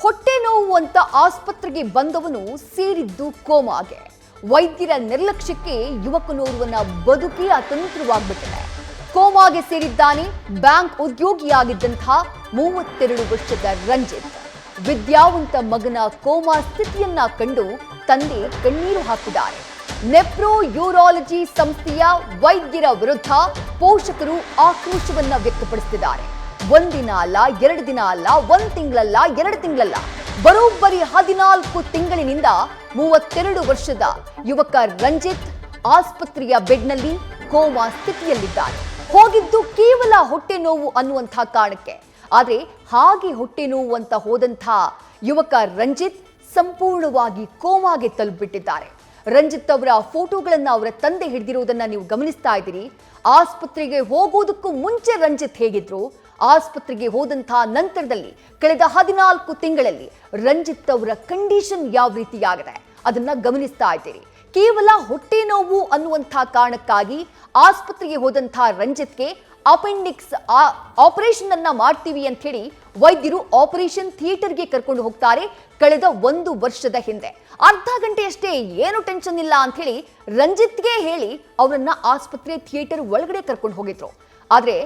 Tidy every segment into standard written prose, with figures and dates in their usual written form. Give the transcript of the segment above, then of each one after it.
ಹೊಟ್ಟೆ ನೋವು ಅಂತ ಆಸ್ಪತ್ರೆಗೆ ಬಂದವನು ಸೇರಿದ್ದು ಕೋಮಾಗೆ. ವೈದ್ಯರ ನಿರ್ಲಕ್ಷ್ಯಕ್ಕೆ ಯುವಕನೋರ್ವನ ಬದುಕಿ ಅತಂತ್ರವಾಗ್ಬಿಟ್ಟಿದೆ. ಕೋಮಾಗೆ ಸೇರಿದ್ದಾನೆ ಬ್ಯಾಂಕ್ ಉದ್ಯೋಗಿಯಾಗಿದ್ದಂತಹ 32 ವರ್ಷದ ರಂಜಿತ್. ವಿದ್ಯಾವಂತ ಮಗನ ಕೋಮಾ ಸ್ಥಿತಿಯನ್ನ ಕಂಡು ತಂದೆ ಕಣ್ಣೀರು ಹಾಕಿದ್ದಾರೆ. ನೆಪ್ರೋ ಯೂರಾಲಜಿ ಸಂಸ್ಥೆಯ ವೈದ್ಯರ ವಿರುದ್ಧ ಪೋಷಕರು ಆಕ್ರೋಶವನ್ನ ವ್ಯಕ್ತಪಡಿಸುತ್ತಿದ್ದಾರೆ. ಒಂದಿನ ಅಲ್ಲ, 2 ದಿನ ಅಲ್ಲ, 1 ತಿಂಗಳಲ್ಲ, 2 ತಿಂಗಳಲ್ಲ, ಬರೋಬ್ಬರಿ 14 ತಿಂಗಳಿನಿಂದ 32 ವರ್ಷದ ಯುವಕ ರಂಜಿತ್ ಆಸ್ಪತ್ರೆಯ ಬೆಡ್ನಲ್ಲಿ ಕೋಮಾ ಸ್ಥಿತಿಯಲ್ಲಿದ್ದಾರೆ. ಹೋಗಿದ್ದು ಕೇವಲ ಹೊಟ್ಟೆ ನೋವು ಅನ್ನುವಂಥ ಕಾರಣಕ್ಕೆ. ಆದರೆ ಹಾಗೆ ಹೊಟ್ಟೆ ನೋವು ಅಂತ ಹೋದಂಥ ಯುವಕ ರಂಜಿತ್ ಸಂಪೂರ್ಣವಾಗಿ ಕೋಮಾಗೆ ತಲುಪಿಬಿಟ್ಟಿದ್ದಾರೆ. ರಂಜಿತ್ ಅವರ ಫೋಟೋಗಳನ್ನ ಅವರ ತಂದೆ ಹಿಡಿದಿರುವುದನ್ನ ನೀವು ಗಮನಿಸ್ತಾ ಇದ್ದೀರಿ. ಆಸ್ಪತ್ರೆಗೆ ಹೋಗೋದಕ್ಕೂ ಮುಂಚೆ ರಂಜಿತ್ ಹೇಗಿದ್ರು, ಆಸ್ಪತ್ರೆಗೆ ಹೋದಂತಹ ನಂತರದಲ್ಲಿ ಕಳೆದ 14 ತಿಂಗಳಲ್ಲಿ ರಂಜಿತ್ ಅವರ ಕಂಡೀಷನ್ ಯಾವ ರೀತಿಯಾಗಿದೆ ಅದನ್ನ ಗಮನಿಸ್ತಾ ಇದ್ದೀರಿ. ಕೇವಲ ಹೊಟ್ಟೆ ನೋವು ಅನ್ನುವಂಥ ಕಾರಣಕ್ಕಾಗಿ ಆಸ್ಪತ್ರೆಗೆ ಹೋದಂತಹ ರಂಜಿತ್ಗೆ ಅಪೆಂಡಿಕ್ಸ್ ಆಪರೇಷನ್ ಅನ್ನ ಮಾಡ್ತೀವಿ ಅಂತ ಹೇಳಿ ವೈದ್ಯರು ಆಪರೇಷನ್ ಥಿಯೇಟರ್ಗೆ ಕರ್ಕೊಂಡು ಹೋಗ್ತಾರೆ. ಕಳೆದ 1 ವರ್ಷದ ಹಿಂದೆ ಅರ್ಧ ಗಂಟೆಯಷ್ಟೇ, ಏನು ಟೆನ್ಷನ್ ಇಲ್ಲ ಅಂತ ಹೇಳಿ ರಂಜಿತ್ಗೆ ಹೇಳಿ ಅವರನ್ನ ಆಸ್ಪತ್ರೆ ಥಿಯೇಟರ್ ಒಳಗಡೆ ಕರ್ಕೊಂಡು ಹೋಗಿದ್ರು. ಆದ್ರೆ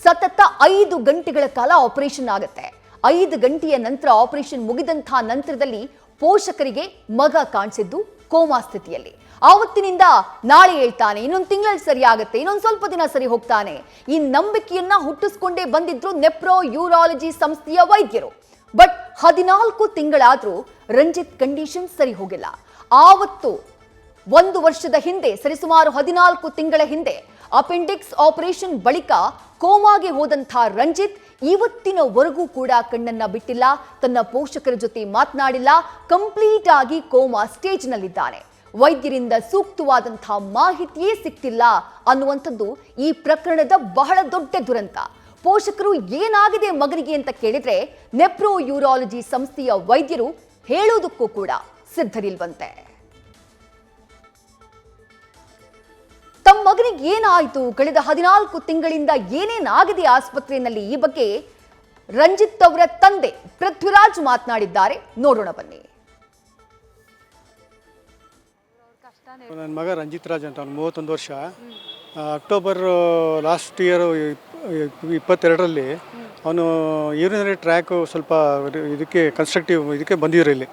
ಸತತ 5 ಗಂಟೆಗಳ ಕಾಲ ಆಪರೇಷನ್ ಆಗುತ್ತೆ. 5 ಗಂಟೆಯ ನಂತರ ಆಪರೇಷನ್ ಮುಗಿದಂತಹ ನಂತರದಲ್ಲಿ ಪೋಷಕರಿಗೆ ಮಗ ಕಾಣಿಸಿದ್ದು ಕೋಮಾ ಸ್ಥಿತಿಯಲ್ಲಿ. ಆವತ್ತಿನಿಂದ ನಾಳೆ ಹೇಳ್ತಾನೆ, ಇನ್ನೊಂದು ತಿಂಗಳಲ್ಲಿ ಸರಿ ಆಗುತ್ತೆ, ಇನ್ನೊಂದು ಸ್ವಲ್ಪ ದಿನ ಸರಿ ಹೋಗ್ತಾನೆ, ಈ ನಂಬಿಕೆಯನ್ನ ಹುಟ್ಟಿಸ್ಕೊಂಡೇ ಬಂದಿದ್ರು ನೆಪ್ರೋ ಯೂರಾಲಜಿ ಸಂಸ್ಥೆಯ ವೈದ್ಯರು. ಬಟ್ 14 ತಿಂಗಳಾದ್ರೂ ರಂಜಿತ್ ಕಂಡೀಷನ್ ಸರಿ ಹೋಗಿಲ್ಲ. ಆವತ್ತು 1 ವರ್ಷದ ಹಿಂದೆ, ಸರಿಸುಮಾರು 14 ತಿಂಗಳ ಹಿಂದೆ ಅಪೆಂಡಿಕ್ಸ್ ಆಪರೇಷನ್ ಬಳಿಕ ಕೋಮಾಗೆ ಹೋದಂಥ ರಂಜಿತ್ ಇವತ್ತಿನವರೆಗೂ ಕೂಡ ಕಣ್ಣನ್ನ ಬಿಟ್ಟಿಲ್ಲ, ತನ್ನ ಪೋಷಕರ ಜೊತೆ ಮಾತನಾಡಿಲ್ಲ, ಕಂಪ್ಲೀಟ್ ಆಗಿ ಕೋಮಾ ಸ್ಟೇಜ್ನಲ್ಲಿದ್ದಾನೆ. ವೈದ್ಯರಿಂದ ಸೂಕ್ತವಾದಂತಹ ಮಾಹಿತಿಯೇ ಸಿಕ್ತಿಲ್ಲ ಅನ್ನುವಂಥದ್ದು ಈ ಪ್ರಕರಣದ ಬಹಳ ದೊಡ್ಡ ದುರಂತ. ಪೋಷಕರು ಏನಾಗಿದೆ ಮಗನಿಗೆ ಅಂತ ಕೇಳಿದ್ರೆ ನೆಪ್ರೋ ಯೂರಾಲಜಿ ಸಂಸ್ಥೆಯ ವೈದ್ಯರು ಹೇಳೋದಕ್ಕೂ ಕೂಡ ಸಿದ್ಧರಿಲ್ವಂತೆ. ತಮ್ಮ ಮಗನಿಗೆ ಏನಾಯಿತು, ಕಳೆದ 14 ತಿಂಗಳಿಂದ ಏನೇನಾಗಿದೆ ಆಸ್ಪತ್ರೆಯಲ್ಲಿ, ಈ ಬಗ್ಗೆ ರಂಜಿತ್ ಅವರ ತಂದೆ ಪೃಥ್ವಿರಾಜ್ ಮಾತನಾಡಿದ್ದಾರೆ. ನೋಡೋಣ ಬನ್ನಿ. ನನ್ನ ಮಗ ರಂಜಿತ್ ರಾಜ್ ಅಂತ, ಅವನು 31 ವರ್ಷ. ಅಕ್ಟೋಬರ್ ಲಾಸ್ಟ್ ಇಯರ್ 22ರಲ್ಲಿ ಅವನು ಯೂರಿನರಿ ಟ್ರ್ಯಾಕು ಸ್ವಲ್ಪ ಇದಕ್ಕೆ ಕನ್ಸ್ಟ್ರಕ್ಟಿವ್ ಇದಕ್ಕೆ ಬಂದಿದ್ರು. ಇಲ್ಲಿ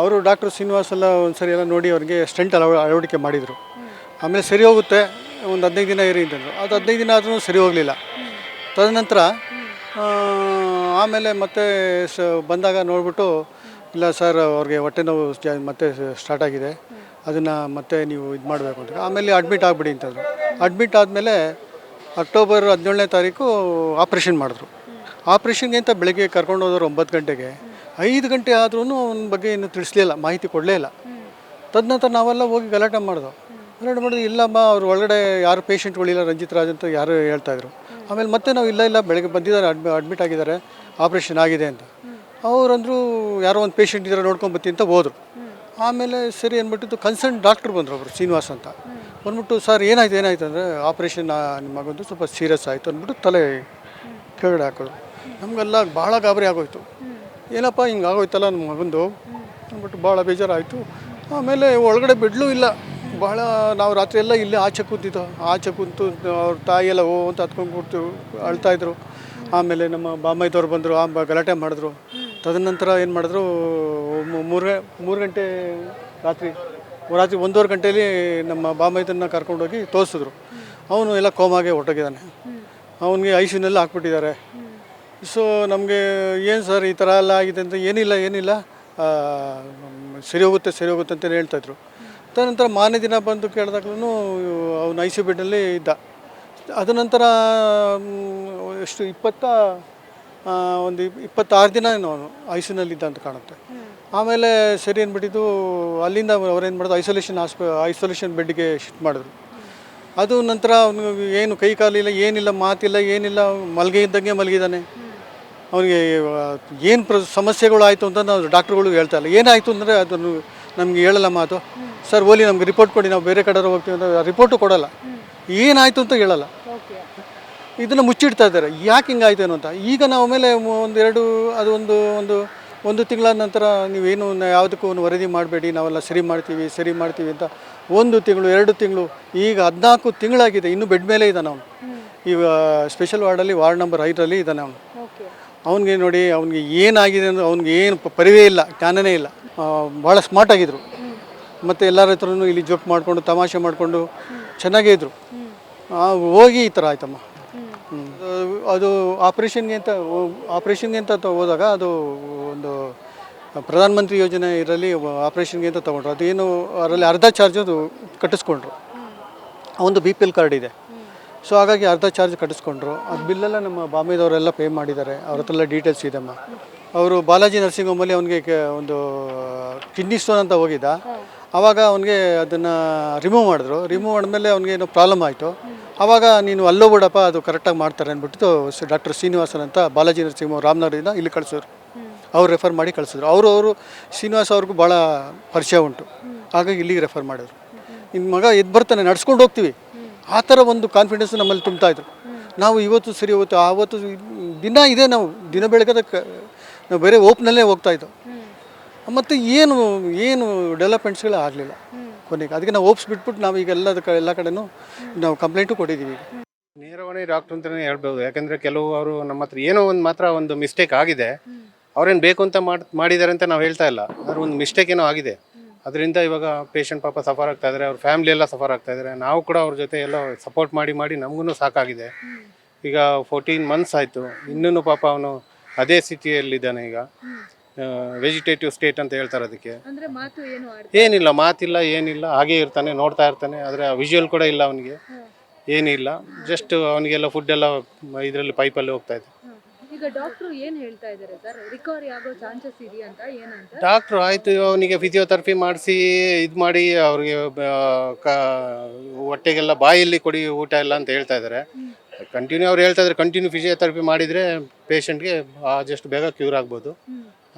ಅವರು ಡಾಕ್ಟರ್ ಶ್ರೀನಿವಾಸ್ ಎಲ್ಲ ಒಂದು ಸರಿ ಎಲ್ಲ ನೋಡಿ ಅವರಿಗೆ ಸ್ಟೆಂಟ್ ಅಳವಡಿಕೆ ಮಾಡಿದರು. ಆಮೇಲೆ ಸರಿ ಹೋಗುತ್ತೆ, ಒಂದು 15 ದಿನ ಇರಿ ಅಂತಂದರು. ಅದು 15 ದಿನ ಆದರೂ ಸರಿ ಹೋಗಲಿಲ್ಲ. ತದನಂತರ ಆಮೇಲೆ ಮತ್ತೆ ಬಂದಾಗ ನೋಡಿಬಿಟ್ಟು, ಇಲ್ಲ ಸರ್ ಅವ್ರಿಗೆ ಹೊಟ್ಟೆ ನೋವು ಮತ್ತೆ ಸ್ಟಾರ್ಟ್ ಆಗಿದೆ, ಅದನ್ನು ಮತ್ತೆ ನೀವು ಇದು ಮಾಡಬೇಕು ಅಂತ. ಆಮೇಲೆ ಅಡ್ಮಿಟ್ ಆಗಿಬಿಡಿ ಅಂತಂದರು. ಅಡ್ಮಿಟ್ ಆದಮೇಲೆ ಅಕ್ಟೋಬರ್ 17ನೇ ತಾರೀಕು ಆಪ್ರೇಷನ್ ಮಾಡಿದ್ರು. ಆಪ್ರೇಷನ್ಗೆ ಅಂತ ಬೆಳಗ್ಗೆ ಕರ್ಕೊಂಡು ಹೋದವರು 9 ಗಂಟೆಗೆ. 5 ಗಂಟೆ ಆದ್ರೂ ಅವನ ಬಗ್ಗೆ ಏನು ತಿಳಿಸ್ಲಿಲ್ಲ, ಮಾಹಿತಿ ಕೊಡಲೇ ಇಲ್ಲ. ತದನಂತರ ನಾವೆಲ್ಲ ಹೋಗಿ ಗಲಾಟೆ ಮಾಡಿದ್ವು. ಮಾಡಿದ್ರು, ಇಲ್ಲಮ್ಮ ಅವ್ರು ಒಳಗಡೆ ಯಾರು ಪೇಷಂಟ್ಗಳಿಲ್ಲ ರಂಜಿತ್ ರಾಜ್ ಅಂತ ಯಾರು ಹೇಳ್ತಾಯಿದ್ರು. ಆಮೇಲೆ ಮತ್ತೆ ನಾವು ಇಲ್ಲ ಬೆಳಗ್ಗೆ ಬಂದಿದ್ದಾರೆ, ಅಡ್ಮಿಟ್ ಆಗಿದ್ದಾರೆ, ಆಪ್ರೇಷನ್ ಆಗಿದೆ ಅಂತ. ಅವರಂದರು ಯಾರೋ ಒಂದು ಪೇಷಂಟ್ ಇದ್ದಾರೆ ನೋಡ್ಕೊಂಬತ್ತಿ ಅಂತ ಹೋದರು. ಆಮೇಲೆ ಸರಿ ಅಂದ್ಬಿಟ್ಟು ಕನ್ಸರ್ನ್ ಡಾಕ್ಟ್ರು ಬಂದರು, ಒಬ್ಬರು ಶ್ರೀನಿವಾಸ್ ಅಂತ. ಬಂದ್ಬಿಟ್ಟು ಸರ್ ಏನಾಯ್ತು ಅಂದರೆ ಆಪ್ರೇಷನ್ ನಿಮ್ಮ ಮಗಂದು ಸ್ವಲ್ಪ ಸೀರಿಯಸ್ ಆಯಿತು ಅಂದ್ಬಿಟ್ಟು ತಲೆ ಕೆಳಗಡೆ ಹಾಕೋದು. ನಮಗೆಲ್ಲ ಭಾಳ ಗಾಬರಿ ಆಗೋಯ್ತು. ಏನಪ್ಪ ಹಿಂಗೆ ಆಗೋಯ್ತಲ್ಲ ನಮ್ಮ ಮಗಂದು ಅಂದ್ಬಿಟ್ಟು ಭಾಳ ಬೇಜಾರಾಯಿತು. ಆಮೇಲೆ ಒಳಗಡೆ ಬೆಡ್ಲೂ ಇಲ್ಲ. ಭಾಳ ನಾವು ರಾತ್ರಿ ಎಲ್ಲ ಇಲ್ಲೇ ಆಚೆ ಕೂತು ಅವ್ರ ತಾಯಿಯೆಲ್ಲ ಅಂತ ಹತ್ಕೊಂಡು ಕೂತು ಅಳ್ತಾಯಿದ್ರು. ಆಮೇಲೆ ನಮ್ಮ ಬಾಮೈದವ್ರು ಬಂದರು, ಗಲಾಟೆ ಮಾಡಿದ್ರು. ತದನಂತರ ಏನು ಮಾಡಿದ್ರು, 3 ಗಂಟೆ ರಾತ್ರಿ 1:30 ಗಂಟೆಯಲ್ಲಿ ನಮ್ಮ ಬಾಮೈದನ್ನ ಕರ್ಕೊಂಡೋಗಿ ತೋರಿಸಿದ್ರು. ಅವನು ಎಲ್ಲ ಕೋಮಾಗೆ ಹೊರಟೋಗಿದ್ದಾನೆ. ಅವನಿಗೆ ಐಸಿಯುನಲ್ಲಿ ಹಾಕ್ಬಿಟ್ಟಿದ್ದಾರೆ. ಸೊ ನಮಗೆ ಏನು ಸರ್ ಈ ಥರ ಎಲ್ಲ ಆಗಿದೆ ಅಂತ, ಏನಿಲ್ಲ ಸರಿ ಹೋಗುತ್ತೆ ಅಂತಲೇ ಹೇಳ್ತಾಯಿದ್ರು. ತದನಂತರ ಮಾರನೇ ದಿನ ಬಂದು ಕೇಳಿದಾಗ್ಲೂ ಅವನು ಐಸಿಯು ಬೆಡ್ನಲ್ಲಿ ಇದ್ದ. ಅದ ನಂತರ ಎಷ್ಟು 26 ದಿನ ಅವನು ಐಸಿಯುನಲ್ಲಿದ್ದ ಅಂತ ಕಾಣುತ್ತೆ. ಆಮೇಲೆ ಸರಿ ಅಂದ್ಬಿಟ್ಟಿದ್ದು ಅಲ್ಲಿಂದ ಅವ್ರೇನು ಮಾಡೋದು, ಐಸೋಲೇಷನ್ ಬೆಡ್ಗೆ ಶಿಫ್ಟ್ ಮಾಡಿದ್ರು. ಅದು ನಂತರ ಅವನು ಏನು ಕೈ ಕಾಲಿಲ್ಲ, ಮಾತಿಲ್ಲ, ಮಲಗಿದ್ದಂಗೆ ಮಲಗಿದ್ದಾನೆ. ಅವನಿಗೆ ಏನು ಸಮಸ್ಯೆಗಳು ಆಯಿತು ಅಂತ ನಾವು ಡಾಕ್ಟ್ರುಗಳು ಹೇಳ್ತಾ ಇಲ್ಲ. ಏನಾಯಿತು ಅಂದರೆ ಅದನ್ನು ನಮಗೆ ಹೇಳಲ್ಲ ಮಾತು. ಸರ್ ಓಲಿ ನಮ್ಗೆ ರಿಪೋರ್ಟ್ ಕೊಡಿ, ನಾವು ಬೇರೆ ಕಡೆ ಹೋಗ್ತೀವಿ ಅಂದರೆ ರಿಪೋರ್ಟು ಕೊಡೋಲ್ಲ, ಏನಾಯಿತು ಅಂತ ಹೇಳಲ್ಲ. ಇದನ್ನು ಮುಚ್ಚಿಡ್ತಾ ಇದ್ದಾರೆ, ಯಾಕೆ ಹಿಂಗಾಯ್ತೇನೋ ಅಂತ. ಈಗ ನಾವು ಮೇಲೆ ಒಂದು ಒಂದು ತಿಂಗಳ ನಂತರ ನೀವೇನು ಯಾವುದಕ್ಕೂ ವರದಿ ಮಾಡಬೇಡಿ, ನಾವೆಲ್ಲ ಸರಿ ಮಾಡ್ತೀವಿ ಅಂತ 1 ತಿಂಗಳು 2 ತಿಂಗಳು, ಈಗ 14 ತಿಂಗಳಾಗಿದೆ, ಇನ್ನೂ ಬೆಡ್ ಮೇಲೆ ಇದ್ದಾನೆ ಅವನು. ಈಗ ಸ್ಪೆಷಲ್ ವಾರ್ಡಲ್ಲಿ ವಾರ್ಡ್ ನಂಬರ್ 5ರಲ್ಲಿ ಇದ್ದಾನೆ ಅವನು. ಅವನಿಗೆ ನೋಡಿ, ಅವ್ನಿಗೆ ಏನಾಗಿದೆ ಅಂದರೆ ಅವ್ನಿಗೆ ಏನು ಪರಿವೇ ಇಲ್ಲ, ಜ್ಞಾನನೇ ಇಲ್ಲ. ಭಾಳ ಸ್ಮಾರ್ಟ್ ಆಗಿದ್ರು, ಮತ್ತು ಎಲ್ಲರ ಹತ್ರನೂ ಇಲ್ಲಿ ಜೋಕ್ ಮಾಡಿಕೊಂಡು ತಮಾಷೆ ಮಾಡಿಕೊಂಡು ಚೆನ್ನಾಗೇ ಇದ್ದರು. ಹೋಗಿ ಈ ಥರ ಆಯ್ತಮ್ಮ. ಅದು ಆಪ್ರೇಷನ್ಗೆ ಅಂತ ಹೋದಾಗ ಅದು ಒಂದು ಪ್ರಧಾನಮಂತ್ರಿ ಯೋಜನೆ ಇದರಲ್ಲಿ ಆಪ್ರೇಷನ್ಗೆ ಅಂತ ತೊಗೊಂಡ್ರು. ಅದೇನು ಅದರಲ್ಲಿ ಅರ್ಧ ಚಾರ್ಜ್ ಅದು ಕಟ್ಟಿಸ್ಕೊಂಡ್ರು. ಒಂದು BPL ಕಾರ್ಡ್ ಇದೆ, ಸೊ ಹಾಗಾಗಿ ಅರ್ಧ ಚಾರ್ಜ್ ಕಟ್ಟಿಸ್ಕೊಂಡ್ರು. ಅದು ಬಿಲ್ಲೆಲ್ಲ ನಮ್ಮ ಬಾಂಬೆದವರೆಲ್ಲ ಪೇ ಮಾಡಿದ್ದಾರೆ, ಅವ್ರ ಹತ್ರ ಎಲ್ಲ ಡೀಟೇಲ್ಸ್ ಇದೆಮ್ಮ. ಅವರು ಬಾಲಾಜಿ ನರ್ಸಿಂಗ್ ಹೋಮಲ್ಲಿ ಅವನಿಗೆ ಒಂದು ಕಿಡ್ನಿ ಸ್ಟೋನ್ ಅಂತ ಹೋಗಿದ್ದ. ಆವಾಗ ಅವನಿಗೆ ಅದನ್ನು ರಿಮೂವ್ ಮಾಡಿದ್ಮೇಲೆ ಅವ್ನಿಗೆ ಏನೋ ಪ್ರಾಬ್ಲಮ್ ಆಯಿತು. ಆವಾಗ ನೀನು ಅಲ್ಲೋಗ್ಬಿಡಪ್ಪ, ಅದು ಕರೆಕ್ಟಾಗಿ ಮಾಡ್ತಾರೆ ಅಂದ್ಬಿಟ್ಟು ಡಾಕ್ಟರ್ ಶ್ರೀನಿವಾಸನ್ ಅಂತ ಬಾಲಾಜಿ ನರ್ಸಿಂಗ್ ಹೋಮ್ ರಾಮನಗರದಿಂದ ಇಲ್ಲಿ ಕಳಿಸಿದ್ರು. ಅವ್ರು ರೆಫರ್ ಮಾಡಿ ಕಳಿಸಿದ್ರು. ಅವರು ಶ್ರೀನಿವಾಸ್ ಅವ್ರಿಗೂ ಭಾಳ ಪರಿಚಯ ಉಂಟು, ಹಾಗಾಗಿ ಇಲ್ಲಿಗೆ ರೆಫರ್ ಮಾಡಿದ್ರು. ನಿಮ್ಮ ಮಗ ಎದ್ದು ಬರ್ತಾನೆ, ನಡ್ಸ್ಕೊಂಡು ಹೋಗ್ತೀವಿ, ಆ ಥರ ಒಂದು ಕಾನ್ಫಿಡೆನ್ಸ್ ನಮ್ಮಲ್ಲಿ ತುಂಬ್ತಾಯಿದ್ರು. ನಾವು ಇವತ್ತು ಸರಿ ಹೋಗ್ತು, ಆವತ್ತು ದಿನ ಇದೆ, ನಾವು ದಿನ ಬೆಳಗ್ಗೆ ನಾವು ಬೇರೆ ಓಪ್ನಲ್ಲೇ ಹೋಗ್ತಾಯಿದ್ದೋ. ಮತ್ತು ಏನು ಡೆವಲಪ್ಮೆಂಟ್ಸ್ಗಳೇ ಆಗಲಿಲ್ಲ ಕೊನೆಗೆ. ಅದಕ್ಕೆ ನಾವು ಓಪ್ಸ್ ಬಿಟ್ಬಿಟ್ಟು ನಾವು ಈಗ ಎಲ್ಲ ಕಡೆನೂ ನಾವು ಕಂಪ್ಲೇಂಟು ಕೊಟ್ಟಿದ್ದೀವಿ. ನೇರವಾಣಿ ಡಾಕ್ಟ್ರು ಅಂತಲೇ ಹೇಳ್ಬೋದು. ಯಾಕಂದರೆ ಕೆಲವು ಅವರು ನಮ್ಮ ಹತ್ರ ಏನೋ ಒಂದು ಮಿಸ್ಟೇಕ್ ಆಗಿದೆ, ಅವ್ರೇನು ಬೇಕು ಅಂತ ಮಾಡಿದ್ದಾರೆ ಅಂತ ನಾವು ಹೇಳ್ತಾ ಇಲ್ಲ, ಆದರೆ ಒಂದು ಮಿಸ್ಟೇಕ್ ಏನೋ ಆಗಿದೆ. ಅದರಿಂದ ಇವಾಗ ಪೇಷಂಟ್ ಪಾಪ ಸಫರ್ ಆಗ್ತಾ ಇದ್ದಾರೆ, ಅವ್ರ ಫ್ಯಾಮಿಲಿ ಎಲ್ಲ ಸಫರ್ ಆಗ್ತಾ ಇದ್ದಾರೆ. ನಾವು ಕೂಡ ಅವ್ರ ಜೊತೆ ಎಲ್ಲ ಸಪೋರ್ಟ್ ಮಾಡಿ ನಮಗೂ ಸಾಕಾಗಿದೆ. ಈಗ 14 ಮಂತ್ಸ್ ಆಯಿತು, ಇನ್ನೂ ಪಾಪ ಅವನು ಅದೇ ಸ್ಥಿತಿಯಲ್ಲಿದ್ದಾನೆ. ಈಗ ವೆಜಿಟೇಟಿವ್ ಸ್ಟೇಟ್ ಅಂತ ಹೇಳ್ತಾರೆ ಅದಕ್ಕೆ. ಏನಿಲ್ಲ, ಮಾತಿಲ್ಲ, ಏನಿಲ್ಲ, ಹಾಗೇ ಇರ್ತಾನೆ, ನೋಡ್ತಾ ಇರ್ತಾನೆ. ಆದರೆ ವಿಜುವಲ್ ಕೂಡ ಇಲ್ಲ ಅವನಿಗೆ, ಏನಿಲ್ಲ. ಜಸ್ಟ್ ಅವನಿಗೆಲ್ಲ ಫುಡ್ ಎಲ್ಲ ಇದರಲ್ಲಿ ಪೈಪಲ್ಲಿ ಹೋಗ್ತಾ ಇದೆ. ಈಗ ಡಾಕ್ಟ್ರು ಏನು ಹೇಳ್ತಾ ಇದ್ದಾರೆ ಸರ್, ರಿಕವರಿ ಆಗೋ ಚಾನ್ಸಸ್ ಇದೆಯಾ ಅಂತ? ಏನಂತ ಡಾಕ್ಟ್ರು ಆಯಿತು ಅವನಿಗೆ ಫಿಸಿಯೋಥೆರಪಿ ಮಾಡಿಸಿ ಇದು ಮಾಡಿ ಅವ್ರಿಗೆ ಹೊಟ್ಟೆಗೆಲ್ಲ ಬಾಯಲ್ಲಿ ಕೊಡಿ ಊಟ ಎಲ್ಲ ಅಂತ ಹೇಳ್ತಾ ಇದ್ದಾರೆ. ಕಂಟಿನ್ಯೂ ಅವ್ರು ಹೇಳ್ತಾ ಇದ್ದಾರೆ, ಕಂಟಿನ್ಯೂ ಫಿಸಿಯೋಥೆರಪಿ ಮಾಡಿದರೆ ಪೇಷಂಟ್ಗೆ ಆದಷ್ಟು ಬೇಗ ಕ್ಯೂರ್ ಆಗ್ಬೋದು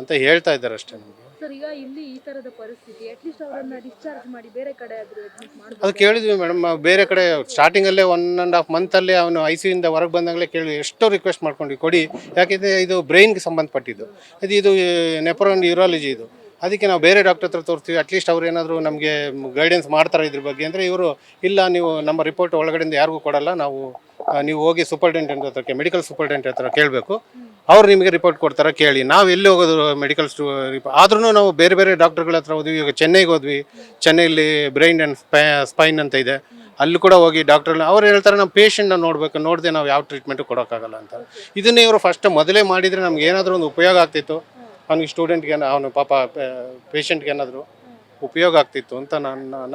ಅಂತ ಹೇಳ್ತಾ ಇದ್ದಾರೆ ಅಷ್ಟೇ. ನಮಗೆ ಸರ್ ಈಗ ಇಲ್ಲಿ ಈ ಥರದ ಪರಿಸ್ಥಿತಿ, ಅಟ್ಲೀಸ್ಟ್ ಅವರನ್ನು ಡಿಸ್ಚಾರ್ಜ್ ಮಾಡಿ ಬೇರೆ ಕಡೆ ಆದರೂ ಅಡ್ಮಿಟ್ ಮಾಡಿ. ಅದು ಕೇಳಿದ್ವಿ ಮೇಡಮ್, ಬೇರೆ ಕಡೆ ಸ್ಟಾರ್ಟಿಂಗಲ್ಲೇ 1.5 ಮಂತಲ್ಲೇ ಅವನು ICUಯಿಂದ ಹೊರಗೆ ಬಂದಾಗಲೇ ಕೇಳಿ ಎಷ್ಟೋ ರಿಕ್ವೆಸ್ಟ್ ಮಾಡ್ಕೊಂಡು ಕೊಡಿ. ಯಾಕೆಂದರೆ ಇದು ಬ್ರೈನ್ಗೆ ಸಂಬಂಧಪಟ್ಟಿದ್ದು, ಇದು ನೆಫ್ರಾನ್ ಯೂರಾಲಜಿ ಇದು. ಅದಕ್ಕೆ ನಾವು ಬೇರೆ ಡಾಕ್ಟರ್ ಹತ್ರ ತೋರಿಸ್ತೀವಿ, ಅಟ್ಲೀಸ್ಟ್ ಅವ್ರು ಏನಾದರೂ ನಮಗೆ ಗೈಡೆನ್ಸ್ ಮಾಡ್ತಾರೆ ಇದ್ರ ಬಗ್ಗೆ ಅಂದರೆ, ಇವರು ಇಲ್ಲ, ನೀವು ನಮ್ಮ ರಿಪೋರ್ಟ್ ಒಳಗಡೆಯಿಂದ ಯಾರಿಗೂ ಕೊಡಲ್ಲ, ನೀವು ಹೋಗಿ ಸೂಪರ್ಟೆಂಡೆಂಟ್ ಹತ್ರಕ್ಕೆ, ಮೆಡಿಕಲ್ ಸೂಪರ್ಟೆಂಡೆಂಟ್ ಹತ್ರ ಕೇಳಬೇಕು, ಅವ್ರು ನಿಮಗೆ ರಿಪೋರ್ಟ್ ಕೊಡ್ತಾರೆ, ಕೇಳಿ. ನಾವು ಎಲ್ಲಿ ಹೋಗೋದು ಮೆಡಿಕಲ್ ಆದ್ರೂ ನಾವು ಬೇರೆ ಡಾಕ್ಟರ್ಗಳ ಹತ್ರ ಹೋದ್ವಿ. ಈಗ ಚೆನ್ನೈಗೆ ಹೋದ್ವಿ, ಚೆನ್ನೈಲಿ ಬ್ರೈನ್ ಆ್ಯಂಡ್ ಸ್ಪೈನ್ ಅಂತ ಇದೆ, ಅಲ್ಲಿ ಕೂಡ ಹೋಗಿ ಡಾಕ್ಟರ್ ಅವ್ರು ಹೇಳ್ತಾರೆ ನಮ್ಮ ಪೇಷಂಟ್ನ ನೋಡದೆ ನಾವು ಯಾವ ಟ್ರೀಟ್ಮೆಂಟು ಕೊಡೋಕ್ಕಾಗಲ್ಲ ಅಂತ. ಇದನ್ನೇ ಇವರು ಮೊದಲೇ ಮಾಡಿದರೆ ನಮ್ಗೆ ಏನಾದರೂ ಒಂದು ಉಪಯೋಗ ಆಗ್ತಿತ್ತು, ಅವನಿಗೆ ಸ್ಟೂಡೆಂಟ್ಗೆ, ಅವನು ಪಾಪ ಪೇಷಂಟ್ಗೆ ಏನಾದರೂ ಉಪಯೋಗ ಆಗ್ತಿತ್ತು ಅಂತ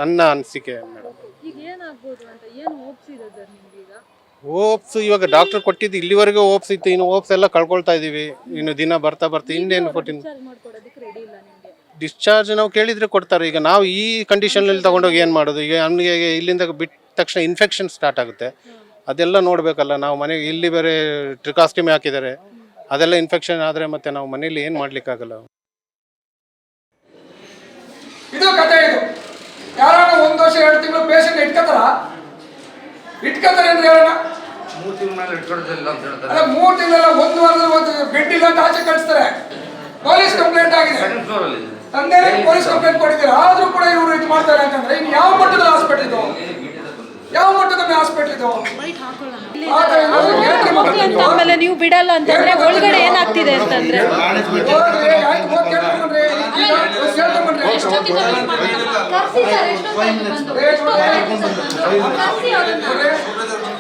ನನ್ನ ಅನಿಸಿಕೆ ಮೇಡಮ್. ಈಗ ಏನಾಗ್ಬೋದು ಅಂತ ಏನು ಹೋಪ್ಸ್ ಇದೆ ಸರ್ ನಿಮ್ಗೆ? ಈಗ ಹೋಪ್ಸ್ ಇವಾಗ ಡಾಕ್ಟರ್ ಕೊಟ್ಟಿದ್ದು ಇಲ್ಲಿವರೆಗೂ ಹೋಪ್ಸ್ ಇತ್ತು, ಇನ್ನು ಹೋಪ್ಸ್ ಎಲ್ಲ ಕಳ್ಕೊಳ್ತಾ ಇದ್ದೀವಿ. ಇನ್ನು ದಿನ ಬರ್ತಾ ಇನ್ನೇನು ಮಾಡ್ಕೊಡೋದಕ್ಕೆ ರೆಡಿ ಇಲ್ಲ ನಿಮಗೆ? ಡಿಸ್ಚಾರ್ಜ್ ನಾವು ಕೇಳಿದರೆ ಕೊಡ್ತಾರೆ. ಈಗ ನಾವು ಈ ಕಂಡೀಷನಲ್ಲಿ ತೊಗೊಂಡೋಗಿ ಏನು ಮಾಡೋದು? ಈಗ ನಮಗೆ ಇಲ್ಲಿಂದ ಬಿಟ್ಟ ತಕ್ಷಣ ಇನ್ಫೆಕ್ಷನ್ ಸ್ಟಾರ್ಟ್ ಆಗುತ್ತೆ, ಅದೆಲ್ಲ ನೋಡಬೇಕಲ್ಲ ನಾವು. ಮನೆಗೆ ಇಲ್ಲಿ ಬೇರೆ ಟ್ರಿಕಾಸ್ಟಿಮಿ ಹಾಕಿದ್ದಾರೆ, ಅದೆಲ್ಲ ಇನ್ಫೆಕ್ಷನ್ ಆದರೆ ಮತ್ತೆ ನಾವು ಮನೇಲಿ ಏನು ಮಾಡ್ಲಿಕ್ಕಾಗಲ್ಲ. ಇದು ಕತೆ. ಇದು ಯಾರಾಗ 1 ವರ್ಷ 2 ತಿಂಗಳು ಪೇಷಂಟ್ ಇಟ್ಕೋತಾರೆ ಅಂದ್ರೆ ಹೇಳೋಣ. 3 ತಿಂಗಳ ಮೇಲೆ ಇಟ್ಕೊಳ್ಳೋದಿಲ್ಲ ಅಂತ ಹೇಳ್ತಾರೆ. ಅಲ್ಲ 3 ತಿಂಗಳ 1 ವಾರದಲ್ಲಿ ಬೆಡ್ ಇಲ್ಲ ಅಂತ ಆಚೆ ಕಳಿಸ್ತಾರೆ. ಪೊಲೀಸ್ ಕಂಪ್ಲೇಂಟ್ ಆಗಿದೆ, ತಂದೆ ಪೊಲೀಸ್ ಕಂಪ್ಲೇಂಟ್ ಕೊಟ್ಟಿದ್ದಾರೆ. ಆದ್ರೂ ಕೂಡ ಇವರು ಇದು ಮಾಡ್ತಾರೆ ಅಂತಂದ್ರೆ ಇನ್ನು ಯಾವ ಮಟ್ಟದ ಹಾಸ್ಪಿಟಲ್ ಇದು? ಯಾವ ಮಟ್ಟದ ಹಾಸ್ಪಿಟಲ್ ಇದು? ಆಮೇಲೆ ನೀವು ಬಿಡಲ್ಲ ಅಂತಂದ್ರೆ ಒಳಗಡೆ ಏನಾಗ್ತಿದೆ ಅಂತಂದ್ರೆ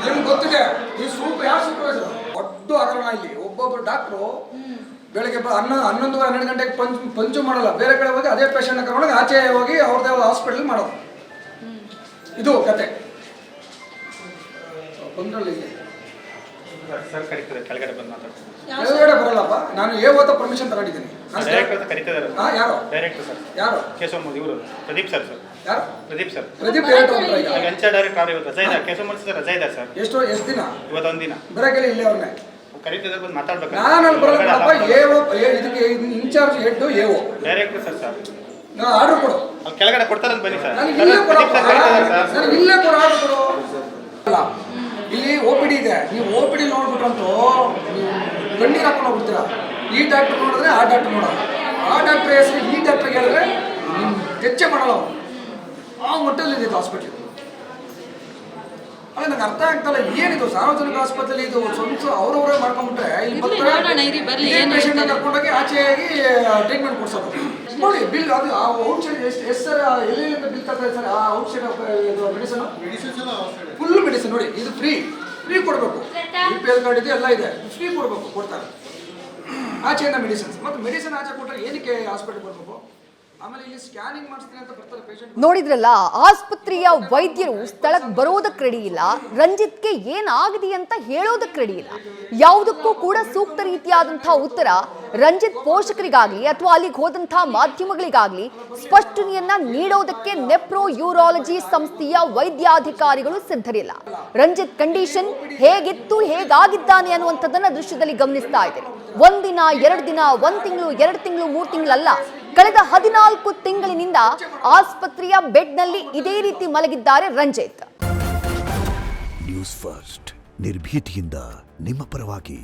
ನಿಮ್ಗೆ ಗೊತ್ತಿದೆ, ಈ ಸೂಪರ್ ಯಾರು ಸೂಪರ್ವೈಸರ್ ದೊಡ್ಡ ಹಗರಣ ಇಲ್ಲಿ. ಒಬ್ಬೊಬ್ರು ಡಾಕ್ಟ್ರು ಬೆಳಗ್ಗೆ 11-12 ಗಂಟೆಗೆ ಪಂಚು ಮಾಡಲ್ಲ, ಬೇರೆ ಕಡೆ ಹೋಗಿ ಅದೇ ಪೇಷಂಟ್ ಕರ್ಕೊಂಡೋಗಿ ಆಚೆ ಹೋಗಿ ಅವ್ರದ್ದೇ ಹಾಸ್ಪಿಟಲ್ ಮಾಡೋದು. ಇದು ಕತೆ. ಕೆಳಗಡೆ ಬಂದು ಮಾತಾಡ್ತೀನಿ. ಕೆಳಗಡೆ ಬರಲ್ಲಪ್ಪ, ನಾನು ಓತ ಪರ್ಮಿಷನ್ ತಗೊಂಡಿದ್ದೀನಿ. ಯಾರು ಡೈರೆಕ್ಟರ್ ಸರ್? ಯಾರು? ಕೇಶವ ಇವರು ಪ್ರದೀಪ್ ಸರ್. ಯಾರು? Pradeep sir. Pradeep director director ಇವತ್ತು ರಜಾ ಇದೆ. ಕೇಶವ ಸರ್ ರಜಾ ಇದೆ ಸರ್. ಎಷ್ಟು ದಿನ? ಇವತ್ತು 1 ದಿನ ಬರಕ್ಕೆ ಇಲ್ಲೇ ಅವ್ರನ್ನೇ ಕರೀತಿದ್ದಾರೆ, ಬಂದು ಮಾತಾಡ್ಬೇಕು. ನಾನು ಅಲ್ಲಿ ಬರೋದಪ್ಪ. ಇದಕ್ಕೆ in charge head AO director sir. Sir ನಾನು ಆರ್ಡರ್ ಕೊಡು. ಅಲ್ಲಿ ಕೆಳಗಡೆ ಕೊಡ್ತಾರಂತ ಬನ್ನಿ ಸರ್. ನನಗೆ ಇಲ್ಲೇ ಕೊಡು, ನನಗೆ ಇಲ್ಲೇ ಕೊಡು, ಆರ್ಡರ್ ಕೊಡು. ಅಲ್ಲ ಇಲ್ಲಿ OPD ಇದೆ, ನೀವು OPD ನೋಡ್ಬಿಟ್ರಂತೂ ನೀವು ಕಣ್ಣೀರು ಹಾಕೊಂಡು ಹೋಗ್ಬಿಡ್ತೀರಾ. ಈ ಡಾಕ್ಟರ್ ನೋಡಿದ್ರೆ ಆ ಡಾಕ್ಟರ್ ನೋಡೋಣ. ಆ ಡಾಕ್ಟ್ರ್ ಹೆಸರು ಈ ಡಾಕ್ಟ್ರಿಗೆ ಹೇಳಿದ್ರೆ ಹೆಚ್ಚೆ ಮಾಡಲ್ಲ ಅವ್ರು. ಆ ಮಟ್ಟದಲ್ಲಿದೆ ಹಾಸ್ಪಿಟ್ಲ್. ಅಲ್ಲ ನಂಗೆ ಅರ್ಥ ಆಗ್ತಲ್ಲ, ಏನಿದು ಸಾರ್ವಜನಿಕ ಆಸ್ಪತ್ರೆ ಇದು ಸ್ವಂತ ಅವ್ರವರೇ ಮಾಡ್ಕೊಂಡ್ಬಿಟ್ರೆ ಇಲ್ಲಿ ಪೇಷಂಟ್ ಕರ್ಕೊಂಡೋಗಿ ಆಚೆಯಾಗಿ ಟ್ರೀಟ್ಮೆಂಟ್ ಕೊಡ್ಸೋದು. ನೋಡಿ ಬಿಲ್ ಅದು ಆ ಔಷಧಿ ಎಷ್ಟು ಸರ್ ಎಲ್ಲಿಂದ ಬಿಲ್ ತರ್ತಾರೆ ಸರ್? ಆ ಔಷಧ ಮೆಡಿಸನ್ ಫುಲ್ ಮೆಡಿಸನ್ ನೋಡಿ, ಇದು ಫ್ರೀ ಕೊಡಬೇಕು. BPL ಕಾರ್ಡ್ ಇದೆ, ಎಲ್ಲ ಇದೆ, ಫ್ರೀ ಕೊಡಬೇಕು, ಕೊಡ್ತಾರೆ. ಆಚೆಯಿಂದ ಮೆಡಿಸಿನ್ಸ್ ಮತ್ತು ಮೆಡಿಸಿನ್ ಆಚೆ ಕೊಟ್ಟರೆ ಏನಕ್ಕೆ ಹಾಸ್ಪಿಟಲ್ ಬರಬೇಕು? ಆಮೇಲೆ ಇಲ್ಲಿ ಸ್ಕ್ಯಾನಿಂಗ್ ಮಾಡಿಸ್ತೀನಿ ಅಂತ ಬರ್ತಾರೆ ಪೇಷಂಟ್. ನೋಡಿದ್ರಲ್ಲ, ಆಸ್ಪತ್ರೆಯ ವೈದ್ಯರು ಸ್ಥಳಕ್ಕೆ ಬರೋದಕ್ಕೆ ರೆಡಿ ಇಲ್ಲ, ರಂಜಿತ್ಗೆ ಏನಾಗಿದೆ ಅಂತ ಹೇಳೋದಕ್ಕೆ ರೆಡಿ ಇಲ್ಲ. ಯಾವುದಕ್ಕೂ ಕೂಡ ಸೂಕ್ತ ರೀತಿಯಾದಂತಹ ಉತ್ತರ ರಂಜಿತ್ ಪೋಷಕರಿಗಾಗ್ಲಿ ಅಥವಾ ಅಲ್ಲಿಗೆ ಹೋದಂತಹ ಮಾಧ್ಯಮಗಳಿಗಾಗ್ಲಿ ಸ್ಪಷ್ಟನೆಯನ್ನ ನೀಡೋದಕ್ಕೆ ನೆಪ್ರೋ ಯೂರಾಲಜಿ ಸಂಸ್ಥೆಯ ವೈದ್ಯಾಧಿಕಾರಿಗಳು ಸಿದ್ಧರಿಲ್ಲ. ರಂಜಿತ್ ಕಂಡೀಷನ್ ಹೇಗಿತ್ತು, ಹೇಗಾಗಿದ್ದಾನೆ ಅನ್ನುವಂಥದ್ದನ್ನ ದೃಶ್ಯದಲ್ಲಿ ಗಮನಿಸ್ತಾ ಇದ್ದೀರಿ. ಒಂದಿನ, 2 ದಿನ, 1 ತಿಂಗಳು, 2 ತಿಂಗಳು, 3 ತಿಂಗಳಲ್ಲ, ಕಳೆದ 14 ತಿಂಗಳಿನಿಂದ ಆಸ್ಪತ್ರೆಯ ಬೆಡ್ನಲ್ಲಿ ಇದೇ ರೀತಿ ಮಲಗಿದ್ದಾರೆ ರಂಜಿತ್. ನ್ಯೂಸ್ ಫಸ್ಟ್ ನಿರ್ಭೀತಿಯಿಂದ ನಿಮ್ಮ ಪರವಾಗಿ.